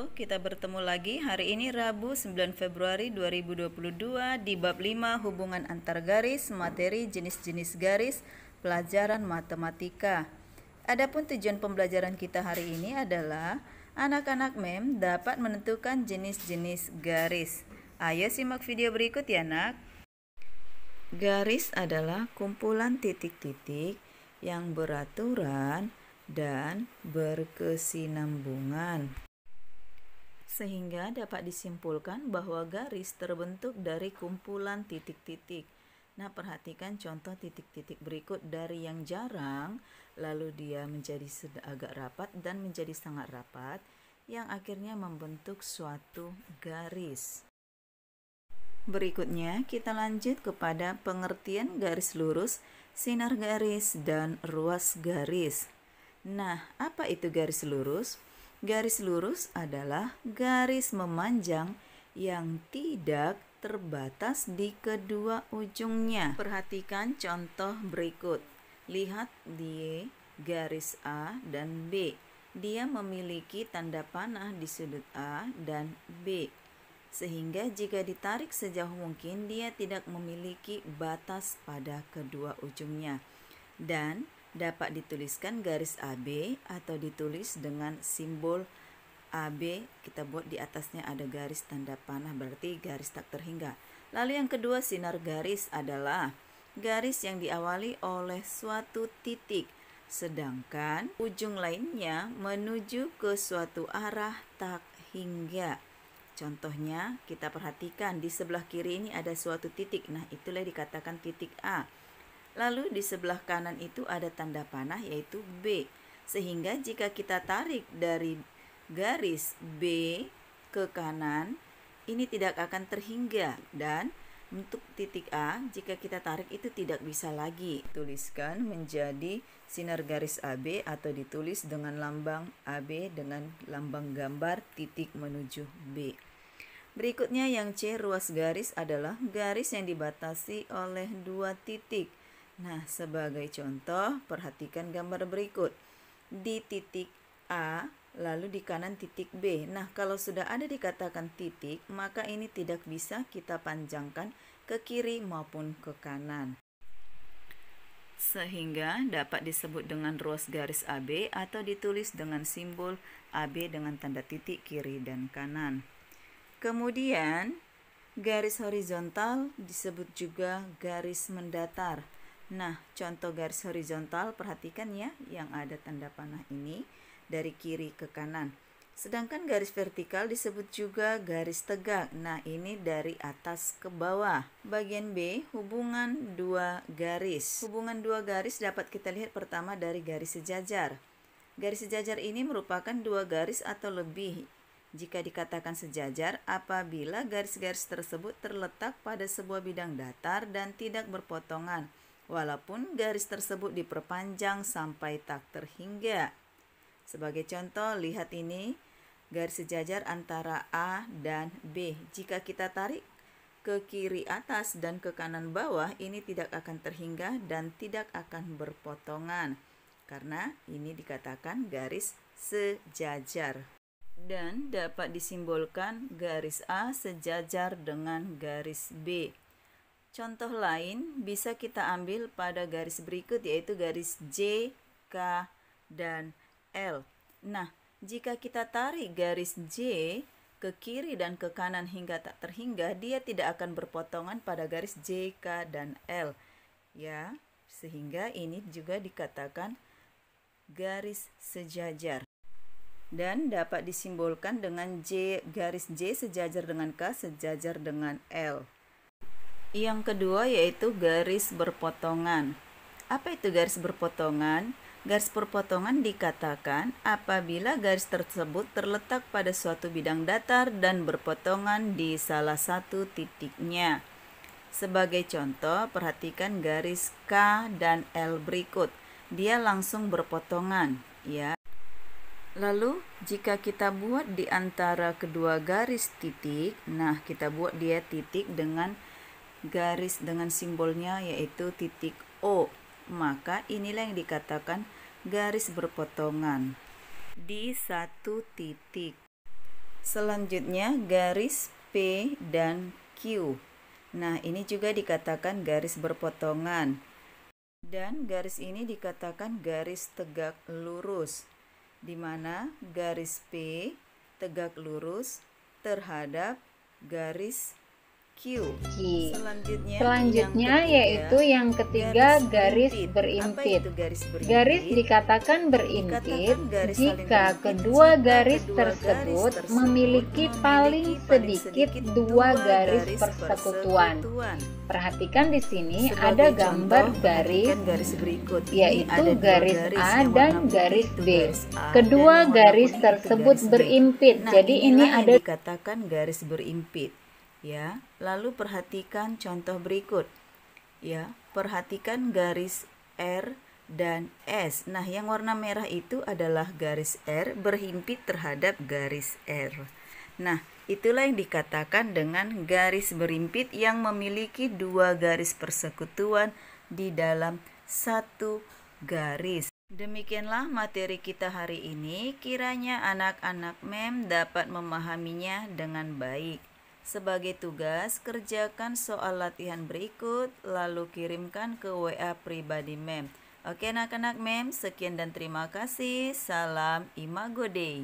Halo, kita bertemu lagi hari ini Rabu 9 Februari 2022 di bab 5 hubungan antar garis, materi jenis-jenis garis, pelajaran matematika. Adapun tujuan pembelajaran kita hari ini adalah anak-anak MEM dapat menentukan jenis-jenis garis. Ayo simak video berikut ya nak. Garis adalah kumpulan titik-titik yang beraturan dan berkesinambungan, sehingga dapat disimpulkan bahwa garis terbentuk dari kumpulan titik-titik. Nah, perhatikan contoh titik-titik berikut dari yang jarang, lalu dia menjadi agak rapat dan menjadi sangat rapat, yang akhirnya membentuk suatu garis. Berikutnya, kita lanjut kepada pengertian garis lurus, sinar garis, dan ruas garis. Nah, apa itu garis lurus? Garis lurus adalah garis memanjang yang tidak terbatas di kedua ujungnya. Perhatikan contoh berikut. Lihat di garis A dan B. Dia memiliki tanda panah di sudut A dan B, sehingga jika ditarik sejauh mungkin dia tidak memiliki batas pada kedua ujungnya. Dan dapat dituliskan garis AB atau ditulis dengan simbol AB, kita buat di atasnya ada garis tanda panah, berarti garis tak terhingga. Lalu yang kedua, sinar garis adalah garis yang diawali oleh suatu titik, sedangkan ujung lainnya menuju ke suatu arah tak hingga. Contohnya, kita perhatikan di sebelah kiri ini ada suatu titik, nah itulah dikatakan titik A. Lalu di sebelah kanan itu ada tanda panah yaitu B, sehingga jika kita tarik dari garis B ke kanan, ini tidak akan terhingga, dan untuk titik A jika kita tarik itu tidak bisa lagi. Tuliskan menjadi sinar garis AB atau ditulis dengan lambang AB dengan lambang gambar titik menuju B. Berikutnya yang C, ruas garis adalah garis yang dibatasi oleh dua titik. Nah, sebagai contoh, perhatikan gambar berikut. Di titik A, lalu di kanan titik B. Nah, kalau sudah ada dikatakan titik, maka ini tidak bisa kita panjangkan ke kiri maupun ke kanan, sehingga dapat disebut dengan ruas garis AB atau ditulis dengan simbol AB dengan tanda titik kiri dan kanan. Kemudian, garis horizontal disebut juga garis mendatar. Nah, contoh garis horizontal, perhatikan ya, yang ada tanda panah ini dari kiri ke kanan. Sedangkan garis vertikal disebut juga garis tegak. Nah, ini dari atas ke bawah. Bagian B, hubungan dua garis. Hubungan dua garis dapat kita lihat pertama dari garis sejajar. Garis sejajar ini merupakan dua garis atau lebih. Jika dikatakan sejajar, apabila garis-garis tersebut terletak pada sebuah bidang datar dan tidak berpotongan, walaupun garis tersebut diperpanjang sampai tak terhingga. Sebagai contoh, lihat ini garis sejajar antara A dan B. Jika kita tarik ke kiri atas dan ke kanan bawah, ini tidak akan terhingga dan tidak akan berpotongan, karena ini dikatakan garis sejajar. Dan dapat disimbolkan garis A sejajar dengan garis B. Contoh lain bisa kita ambil pada garis berikut, yaitu garis J, K, dan L. Nah, jika kita tarik garis J ke kiri dan ke kanan hingga tak terhingga, dia tidak akan berpotongan pada garis J, K, dan L. Ya, sehingga ini juga dikatakan garis sejajar. Dan dapat disimbolkan dengan garis J sejajar dengan K sejajar dengan L. Yang kedua yaitu garis berpotongan. Apa itu garis berpotongan? Garis berpotongan dikatakan apabila garis tersebut terletak pada suatu bidang datar dan berpotongan di salah satu titiknya. Sebagai contoh, perhatikan garis K dan L berikut. Dia langsung berpotongan, ya. Lalu, jika kita buat di antara kedua garis titik, nah kita buat dia titik dengan garis dengan simbolnya yaitu titik O. Maka inilah yang dikatakan garis berpotongan di satu titik. Selanjutnya garis P dan Q. Nah, ini juga dikatakan garis berpotongan. Dan garis ini dikatakan garis tegak lurus, di mana garis P tegak lurus terhadap garis Q. Selanjutnya yaitu yang ketiga garis berimpit. Garis dikatakan berimpit jika kedua garis tersebut memiliki paling sedikit dua garis persekutuan. Perhatikan di sini ada gambar garis berikut, yaitu garis A dan garis B. Kedua garis tersebut berimpit. Jadi ini ada dikatakan garis berimpit. Ya, lalu perhatikan contoh berikut. Ya, perhatikan garis R dan S. Nah, yang warna merah itu adalah garis R berhimpit terhadap garis R. Nah, itulah yang dikatakan dengan garis berimpit yang memiliki dua garis persekutuan di dalam satu garis. Demikianlah materi kita hari ini. Kiranya anak-anak MEM dapat memahaminya dengan baik. Sebagai tugas, kerjakan soal latihan berikut, lalu kirimkan ke WA pribadi MEM. Oke anak-anak MEM, sekian dan terima kasih. Salam Imago Dei.